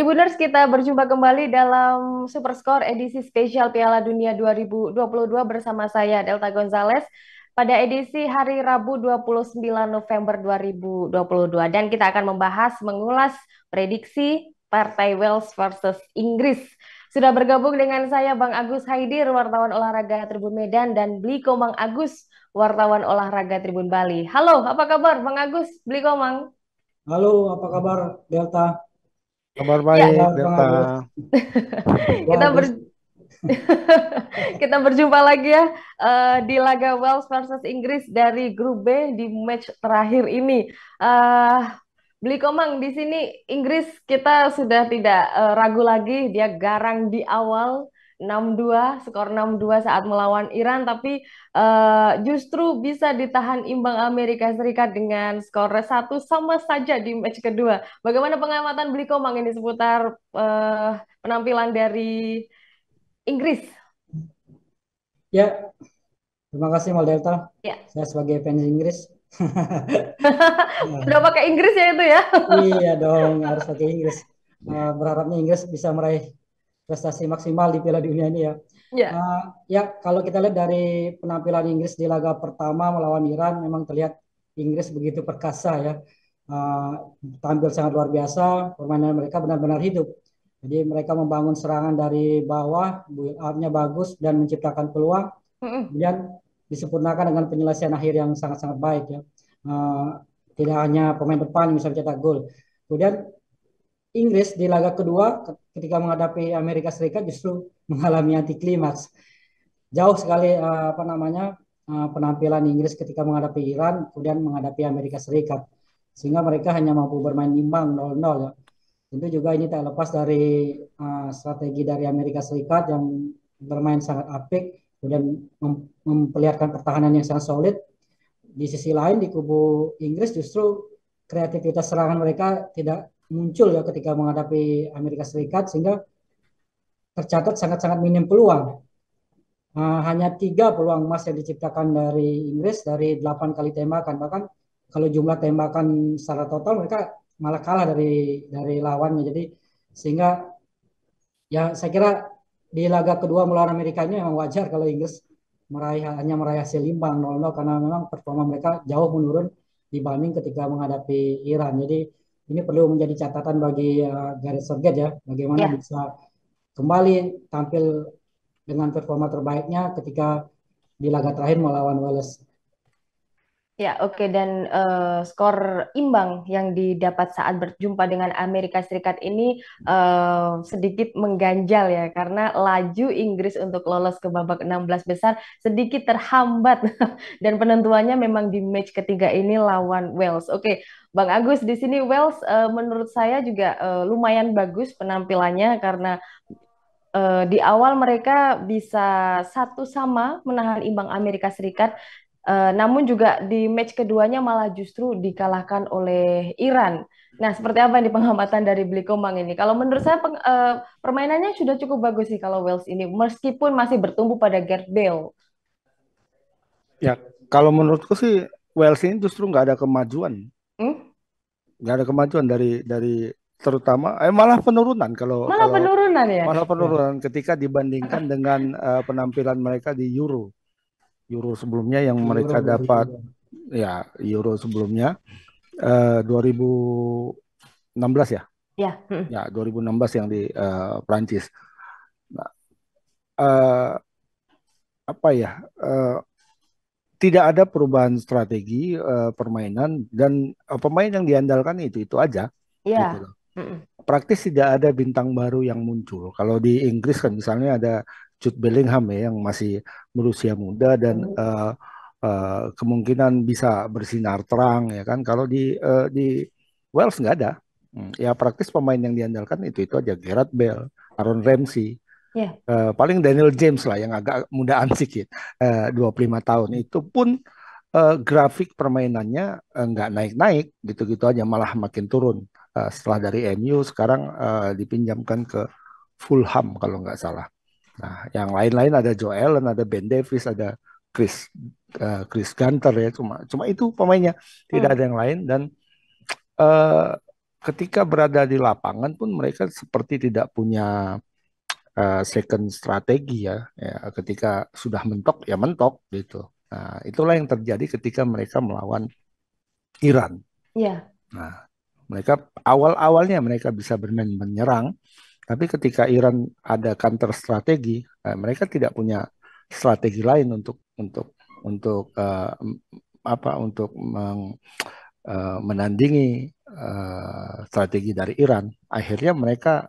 Tribuners, kita berjumpa kembali dalam Super Score edisi spesial Piala Dunia 2022 bersama saya Delta Gonzalez pada edisi hari Rabu 29 November 2022 dan kita akan mengulas prediksi partai Wales versus Inggris. Sudah bergabung dengan saya Bang Agus Haidir, wartawan olahraga Tribun Medan, dan Bliko Mang Agus, wartawan olahraga Tribun Bali. Halo, apa kabar Bang Agus, Bliko Mang? Halo, apa kabar Delta? Kabar Ya, baik, Bang Delta. Agus. kita Bagus. kita berjumpa lagi ya di laga Wales versus Inggris dari grup B di match terakhir ini. Eh Beli Komang, di sini Inggris kita sudah tidak ragu lagi, dia garang di awal 6-2, skor 6-2 saat melawan Iran, tapi justru bisa ditahan imbang Amerika Serikat dengan skor 1 sama saja di match kedua. Bagaimana pengamatan Beli Komang ini seputar penampilan dari Inggris? Ya, terima kasih Mal Delta. Ya, Saya sebagai fans Inggris. udah pakai Inggris ya itu ya. Iya dong, harus pakai Inggris. Berharapnya Inggris bisa meraih prestasi maksimal di Piala Dunia ini ya. Ya, Ya, kalau kita lihat dari penampilan Inggris di laga pertama melawan Iran, memang terlihat Inggris begitu perkasa ya. Uh, Tampil sangat luar biasa, permainan mereka benar-benar hidup. Jadi mereka membangun serangan dari bawah, build up-nya bagus dan menciptakan peluang. mm-mm. Kemudian disempurnakan dengan penyelesaian akhir yang sangat-sangat baik ya. Uh, Tidak hanya pemain depan yang bisa mencetak gol. Kemudian Inggris di laga kedua ketika menghadapi Amerika Serikat justru mengalami anti klimaks. Jauh sekali penampilan Inggris ketika menghadapi Iran, kemudian menghadapi Amerika Serikat. Sehingga mereka hanya mampu bermain imbang 0-0 ya. Tentu juga ini tak lepas dari strategi dari Amerika Serikat yang bermain sangat apik, kemudian memperlihatkan pertahanan yang sangat solid. Di sisi lain di kubu Inggris justru kreativitas serangan mereka tidak muncul ya ketika menghadapi Amerika Serikat sehingga tercatat sangat-sangat minim peluang. Hanya 3 peluang emas yang diciptakan dari Inggris dari 8 kali tembakan. Bahkan kalau jumlah tembakan secara total mereka malah kalah dari lawannya. Jadi sehingga ya saya kira di laga kedua melawan Amerikanya memang wajar kalau Inggris hanya meraih hasil imbang 0-0 karena memang performa mereka jauh menurun dibanding ketika menghadapi Iran. Jadi ini perlu menjadi catatan bagi Gareth Southgate ya, bagaimana Ya. bisa kembali tampil dengan performa terbaiknya ketika di laga terakhir melawan Wales. Ya, oke. Dan skor imbang yang didapat saat berjumpa dengan Amerika Serikat ini sedikit mengganjal ya, karena laju Inggris untuk lolos ke babak 16 besar sedikit terhambat dan penentuannya memang di match ketiga ini lawan Wales. Oke, Bang Agus, di sini Wales menurut saya juga lumayan bagus penampilannya karena di awal mereka bisa 1 sama menahan imbang Amerika Serikat. Namun juga di match keduanya malah justru dikalahkan oleh Iran. Nah, seperti apa nih pengamatan dari Bli Komang ini? Kalau menurut saya permainannya sudah cukup bagus sih kalau Wales ini, meskipun masih bertumbuh pada Gareth Bale. Ya, kalau menurutku sih Wales ini justru nggak ada kemajuan, Hmm? nggak ada kemajuan dari terutama malah penurunan kalau Malah kalau penurunan ya? malah Ya, penurunan ketika dibandingkan dengan penampilan mereka di Euro sebelumnya yang di Euro mereka dapat 2022. ya Euro sebelumnya 2016 ya, Ya. ya 2016 yang di Prancis. Nah, eh, apa ya? Tidak ada perubahan strategi permainan dan pemain yang diandalkan itu aja gitu Ya. loh. Mm-mm. Praktis tidak ada bintang baru yang muncul. Kalau di Inggris kan misalnya ada Jude Bellingham ya yang masih berusia muda dan kemungkinan bisa bersinar terang ya kan. Kalau di Wales nggak ada. Ya praktis pemain yang diandalkan itu aja Gareth Bale, Aaron Ramsey, Ya. paling Daniel James lah yang agak mudaan sedikit, 25 tahun. Itu pun grafik permainannya nggak naik-naik, gitu-gitu aja, malah makin turun. Setelah dari MU, sekarang dipinjamkan ke Fulham kalau nggak salah. Nah, yang lain-lain ada Joe Allen, ada Ben Davies, ada Chris Chris Gunter ya, cuma itu pemainnya, tidak Hmm. ada yang lain dan eh, ketika berada di lapangan pun mereka seperti tidak punya second strategi ya. Ya, ketika sudah mentok ya mentok gitu. Nah, itulah yang terjadi ketika mereka melawan Iran. Iya. Nah, mereka awal-awalnya mereka bisa bermain menyerang, tapi ketika Iran ada counter strategi, mereka tidak punya strategi lain untuk menandingi strategi dari Iran. Akhirnya mereka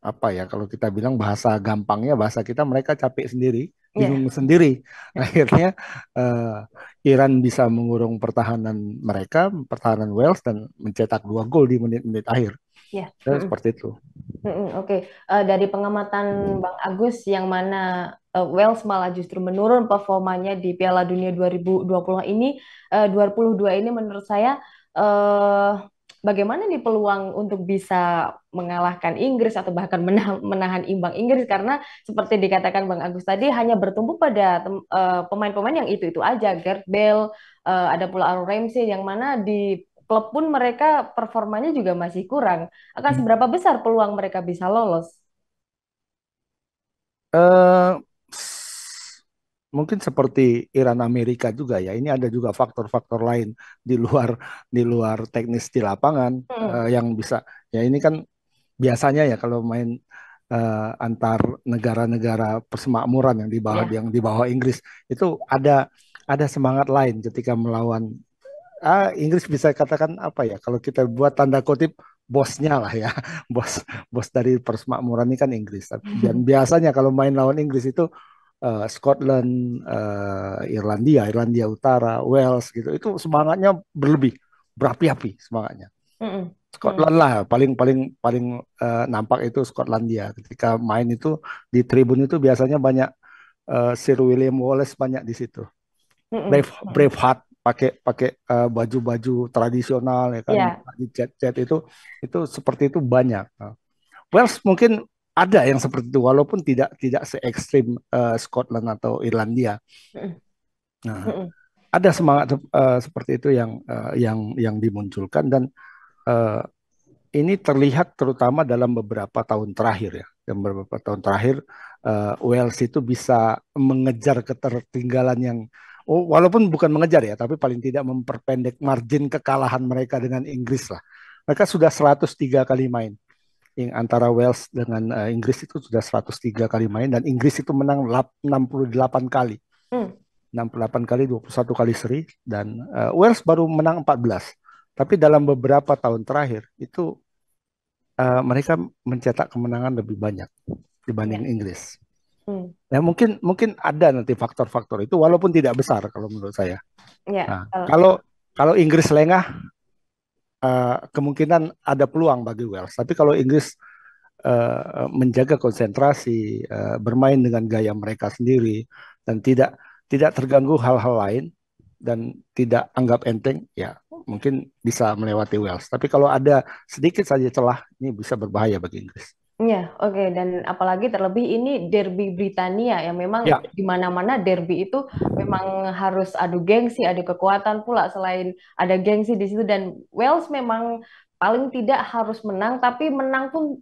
apa ya kalau kita bilang bahasa gampangnya bahasa kita mereka capek sendiri, Iya. bingung sendiri. Akhirnya eh, Iran bisa mengurung pertahanan Wales dan mencetak 2 gol di menit-menit akhir. Iya. Seperti itu. Oke. Dari pengamatan Bang Agus yang mana Wales malah justru menurun performanya di Piala Dunia 2020 ini, 22 ini menurut saya eh, bagaimana nih peluang untuk bisa mengalahkan Inggris atau bahkan menahan imbang Inggris karena seperti dikatakan Bang Agus tadi hanya bertumbuh pada pemain-pemain yang itu-itu aja, Gareth Bale, ada pula Aaron Ramsey yang mana di klub pun mereka performanya juga masih kurang. Akan seberapa besar peluang mereka bisa lolos? eh Mungkin seperti Iran Amerika juga ya. Ini ada juga faktor-faktor lain di luar teknis di lapangan yang bisa ya ini kan biasanya ya kalau main antar negara-negara persemakmuran Ya. yang di bawah Inggris itu ada semangat lain ketika melawan Inggris bisa katakan apa ya kalau kita buat tanda kutip bosnya lah ya bos bos dari persemakmuran ini kan Inggris dan biasanya kalau main lawan Inggris itu Scotland, Irlandia Utara, Wales gitu itu semangatnya berlebih berapi-api semangatnya. Mm-mm. Mm. Scotland lah paling paling paling nampak itu Skotlandia ketika main itu di tribun itu biasanya banyak Sir William Wallace banyak di situ. Mm-mm. Mm. Braveheart pakai pakai baju-baju tradisional ya kan Ya. di cat-cat itu seperti itu banyak. Nah, Wales mungkin ada yang seperti itu walaupun tidak se ekstrim Scotland atau Irlandia. Mm-mm. Nah, Mm-mm. ada semangat seperti itu yang dimunculkan dan uh, ini terlihat terutama dalam beberapa tahun terakhir ya. Dalam beberapa tahun terakhir Wales itu bisa mengejar ketertinggalan yang walaupun bukan mengejar ya, tapi paling tidak memperpendek margin kekalahan mereka dengan Inggris lah. Mereka sudah 103 kali main. Yang antara Wales dengan Inggris itu sudah 103 kali main dan Inggris itu menang 68 kali. Mm. 68 kali, 21 kali seri dan Wales baru menang 14. Tapi dalam beberapa tahun terakhir itu mereka mencetak kemenangan lebih banyak dibanding Ya. Inggris. Mm. Ya mungkin mungkin ada nanti faktor-faktor itu walaupun tidak besar kalau menurut saya. Ya. Nah, kalau Inggris lengah kemungkinan ada peluang bagi Wales. Tapi kalau Inggris menjaga konsentrasi, bermain dengan gaya mereka sendiri dan tidak terganggu hal-hal lain dan tidak anggap enteng, ya mungkin bisa melewati Wales. Tapi kalau ada sedikit saja celah, ini bisa berbahaya bagi Inggris. Ya, oke. Dan apalagi terlebih ini derby Britania yang memang Ya, di mana-mana derby itu memang harus adu gengsi, adu kekuatan pula selain ada gengsi di situ dan Wales memang paling tidak harus menang, tapi menang pun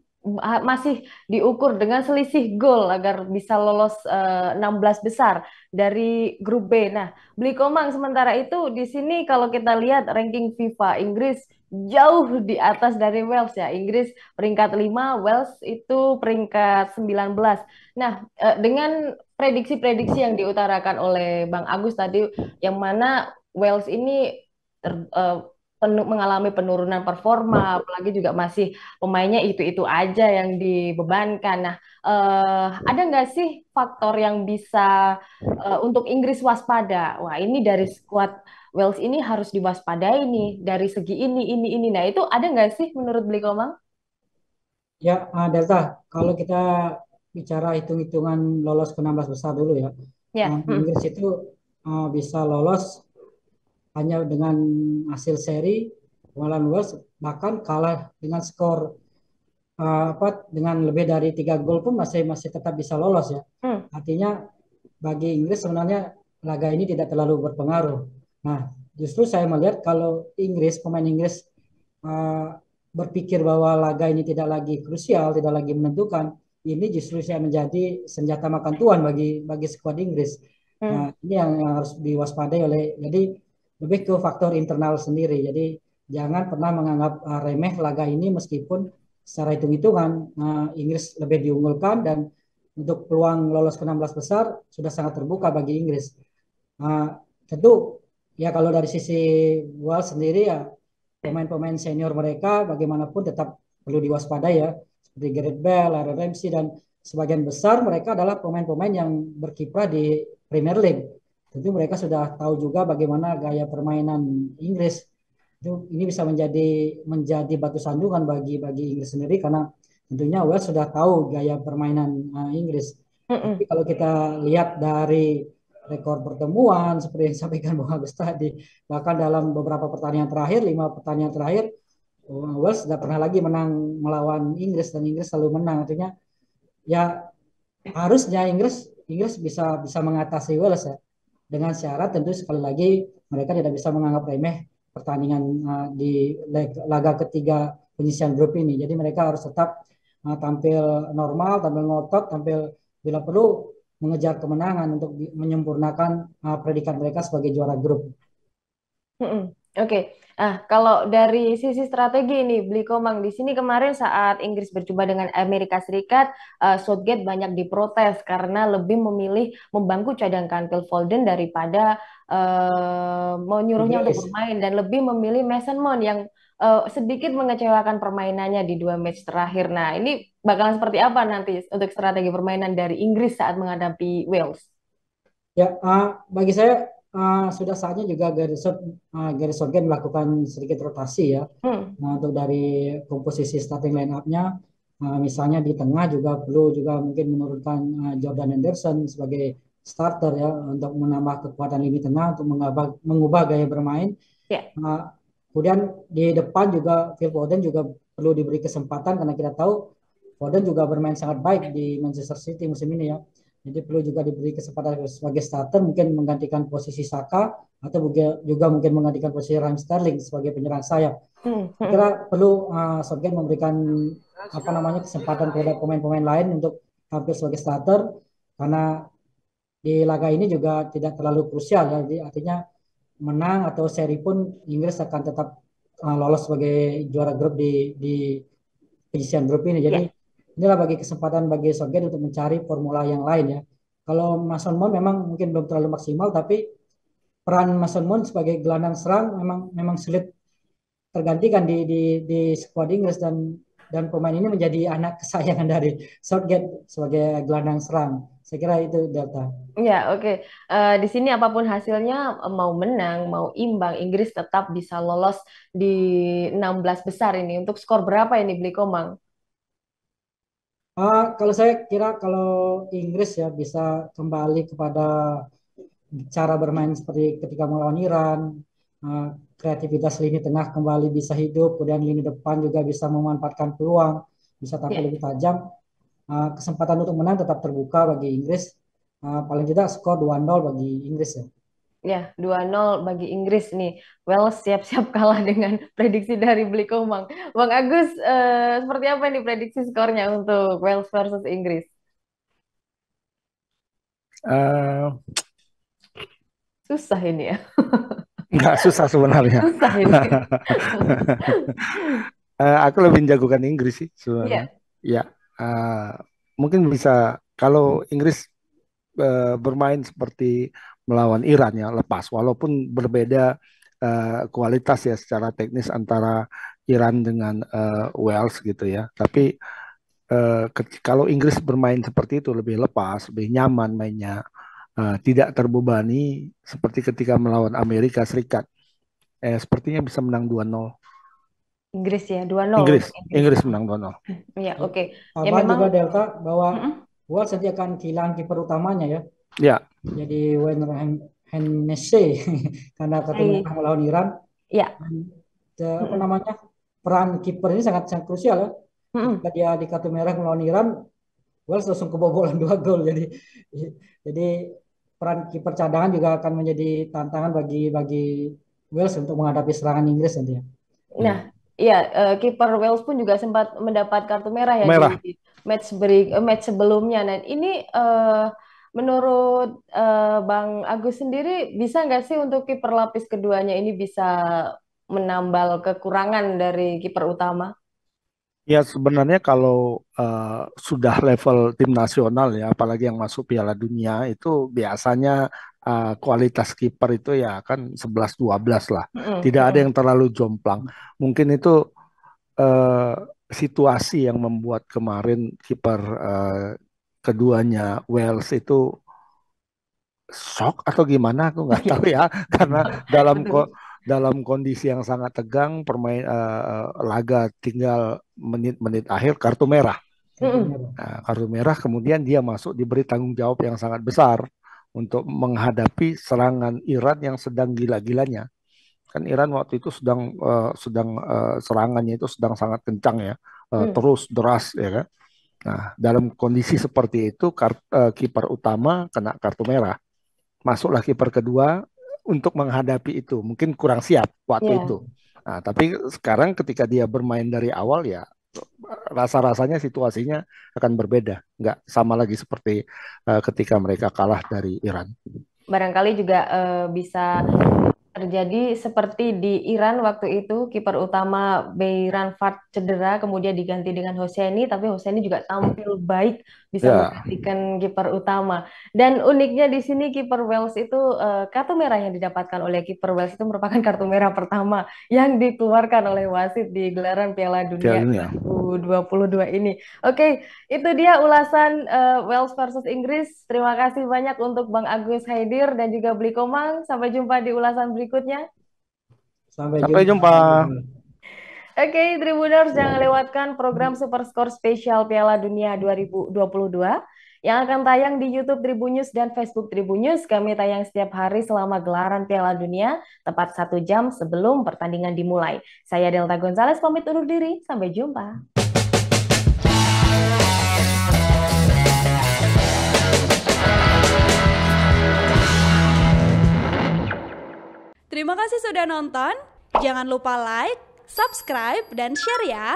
masih diukur dengan selisih gol agar bisa lolos 16 besar dari grup B. Nah, Bli Komang sementara itu di sini kalau kita lihat ranking FIFA Inggris jauh di atas dari Wales ya. Inggris peringkat 5, Wales itu peringkat 19. Nah, dengan prediksi-prediksi yang diutarakan oleh Bang Agus tadi, yang mana Wales ini ter- eh, mengalami penurunan performa, apalagi juga masih pemainnya itu-itu aja yang dibebankan. Nah, ada nggak sih faktor yang bisa untuk Inggris waspada? Wah, ini dari skuad Wales ini harus diwaspadai nih dari segi ini. Nah, itu ada nggak sih menurut Beli Komang? Ya, Delta, kalau kita bicara hitung-hitungan lolos ke 16 besar dulu ya. Ya. Inggris itu bisa lolos hanya dengan hasil seri melawan Wales, bahkan kalah dengan skor dengan lebih dari 3 gol pun masih masih tetap bisa lolos ya. Hmm. Artinya bagi Inggris sebenarnya laga ini tidak terlalu berpengaruh. Nah, justru saya melihat kalau Inggris pemain Inggris uh, berpikir bahwa laga ini tidak lagi krusial, tidak lagi menentukan, ini justru saya menjadi senjata makan tuan bagi skuad Inggris. Nah, ini yang harus diwaspadai jadi lebih ke faktor internal sendiri. Jadi jangan pernah menganggap remeh laga ini meskipun secara hitung-hitungan Inggris lebih diunggulkan dan untuk peluang lolos ke 16 besar sudah sangat terbuka bagi Inggris. Tentu ya kalau dari sisi Wales sendiri ya pemain-pemain senior mereka bagaimanapun tetap perlu diwaspadai ya, seperti Gareth Bale, Aaron Ramsey, dan sebagian besar mereka adalah pemain-pemain yang berkiprah di Premier League. Tentu mereka sudah tahu juga bagaimana gaya permainan Inggris. Ini bisa menjadi batu sandungan bagi Inggris sendiri karena tentunya Wales sudah tahu gaya permainan Inggris. Tapi kalau kita lihat dari rekor pertemuan seperti yang disampaikan Bung Agus tadi, bahkan dalam beberapa pertandingan terakhir, 5 pertandingan terakhir, Wales tidak pernah lagi menang melawan Inggris dan Inggris selalu menang. Artinya ya harusnya Inggris bisa mengatasi Wales ya, dengan syarat tentu sekali lagi mereka tidak bisa menganggap remeh pertandingan di laga ketiga penyisian grup ini. Jadi mereka harus tetap tampil normal, tampil ngotot, tampil bila perlu mengejar kemenangan untuk menyempurnakan predikat mereka sebagai juara grup. Oke. Kalau dari sisi strategi ini, Bli Komang, di sini kemarin saat Inggris berjumpa dengan Amerika Serikat, Southgate banyak diprotes karena lebih memilih membangku cadangkan Phil Foden daripada menyuruhnya untuk bermain dan lebih memilih Mason Mount yang sedikit mengecewakan permainannya di 2 match terakhir. Nah, ini bakalan seperti apa nanti untuk strategi permainan dari Inggris saat menghadapi Wales? Ya, bagi saya sudah saatnya juga Gareth Southgate melakukan sedikit rotasi ya. Nah, untuk dari komposisi starting line up-nya, misalnya di tengah juga perlu juga mungkin menurunkan Jordan Henderson sebagai starter ya untuk menambah kekuatan lini tengah untuk mengubah gaya bermain. Kemudian di depan juga Phil Foden juga perlu diberi kesempatan karena kita tahu Foden juga bermain sangat baik di Manchester City musim ini ya. Jadi perlu juga diberi kesempatan sebagai starter, mungkin menggantikan posisi Saka atau juga mungkin menggantikan posisi Raheem Sterling sebagai penyerang sayap. Kira perlu Southgate memberikan kesempatan kepada pemain-pemain lain untuk tampil sebagai starter karena di laga ini juga tidak terlalu krusial ya. Jadi artinya menang atau seri pun Inggris akan tetap lolos sebagai juara grup di penyisian grup ini. Jadi inilah kesempatan bagi Southgate untuk mencari formula yang lain ya. Kalau Mason Mount memang mungkin belum terlalu maksimal, tapi peran Mason Mount sebagai gelandang serang memang sulit tergantikan di skuad Inggris dan pemain ini menjadi anak kesayangan dari Southgate sebagai gelandang serang. Saya kira itu Delta. Ya, oke. Di sini apapun hasilnya, mau menang, mau imbang, Inggris tetap bisa lolos di 16 besar ini. Untuk skor berapa ini, Bli Komang? Kalau saya kira kalau Inggris ya bisa kembali kepada cara bermain seperti ketika melawan Iran, kreativitas lini tengah kembali bisa hidup, kemudian lini depan juga bisa memanfaatkan peluang, bisa tampil lebih tajam. Kesempatan untuk menang tetap terbuka bagi Inggris. Paling tidak skor 2-0 bagi Inggris ya. Ya, 2-0 bagi Inggris nih. Wales siap-siap kalah dengan prediksi dari Bli Komang. Bang Agus, seperti apa nih prediksi skornya untuk Wales versus Inggris? Susah ini ya. Nggak susah sebenarnya. Susah ini. Aku lebih jagokan Inggris sih sebenarnya. Ya, mungkin bisa kalau Inggris bermain seperti melawan Iran ya lepas, walaupun berbeda kualitas ya secara teknis antara Iran dengan Wales gitu ya. Tapi kalau Inggris bermain seperti itu lebih lepas, lebih nyaman mainnya, tidak terbebani seperti ketika melawan Amerika Serikat. Sepertinya bisa menang 2-0. Inggris ya, 2-0. Inggris menang 2-0. Ya, oke. Ya memang juga Delta bahwa Wales nanti akan kehilangan kiper utamanya ya. Ya. Jadi Wayne Hennessy karena ketemu melawan Iran. Ya. Peran kiper ini sangat krusial ya. Ketika dia di kartu merah melawan Iran, Wales langsung kebobolan 2 gol. Jadi peran kiper cadangan juga akan menjadi tantangan bagi Wales untuk menghadapi serangan Inggris nanti ya. Nah, Iya, kiper Wales pun juga sempat mendapat kartu merah ya di Merah. match sebelumnya. Dan ini menurut Bang Agus sendiri bisa nggak sih untuk kiper lapis keduanya ini bisa menambal kekurangan dari kiper utama? Ya sebenarnya kalau sudah level tim nasional ya, apalagi yang masuk Piala Dunia itu biasanya kualitas kiper itu ya kan 11-12 lah. Mm-mm, Tidak ada mm-mm. yang terlalu jomplang. Mungkin itu eh, situasi yang membuat kemarin kiper keduanya Wales itu shock atau gimana aku nggak Iya, tahu ya karena dalam betul. dalam kondisi yang sangat tegang laga tinggal menit-menit akhir kartu merah. Kartu Mm-mm. merah. Nah, kartu merah kemudian dia masuk diberi tanggung jawab yang sangat besar untuk menghadapi serangan Iran yang sedang gila-gilanya. Kan Iran waktu itu serangannya itu sedang sangat kencang ya, Mm. terus deras ya kan. Nah, dalam kondisi seperti itu kiper utama kena kartu merah. Masuklah kiper kedua untuk menghadapi itu. Mungkin kurang siap waktu itu. Ya. Nah, tapi sekarang ketika dia bermain dari awal ya rasa-rasanya situasinya akan berbeda. Nggak sama lagi seperti ketika mereka kalah dari Iran. Barangkali juga bisa terjadi seperti di Iran waktu itu kiper utama Beiran Fard cedera kemudian diganti dengan Hosseini tapi Hosseini juga tampil baik bisa Ya, menggantikan kiper utama dan uniknya di sini kiper Wales itu kartu merah yang didapatkan oleh kiper Wales itu merupakan kartu merah pertama yang dikeluarkan oleh wasit di gelaran Piala Piala Dunia Dunia. 2022 ini. Oke, itu dia ulasan Wales versus Inggris. Terima kasih banyak untuk Bang Agus Haidir dan juga Bli Komang. Sampai jumpa di ulasan berikutnya. Sampai Sampai jumpa. jumpa. Oke, Tribuners, jangan lewatkan program Super Score spesial Piala Dunia 2022 yang akan tayang di YouTube Tribunnews dan Facebook Tribunnews. Kami tayang setiap hari selama gelaran Piala Dunia, tepat 1 jam sebelum pertandingan dimulai. Saya Delta Gonzalez pamit undur diri. Sampai jumpa. Terima kasih sudah nonton. Jangan lupa like, subscribe, dan share ya.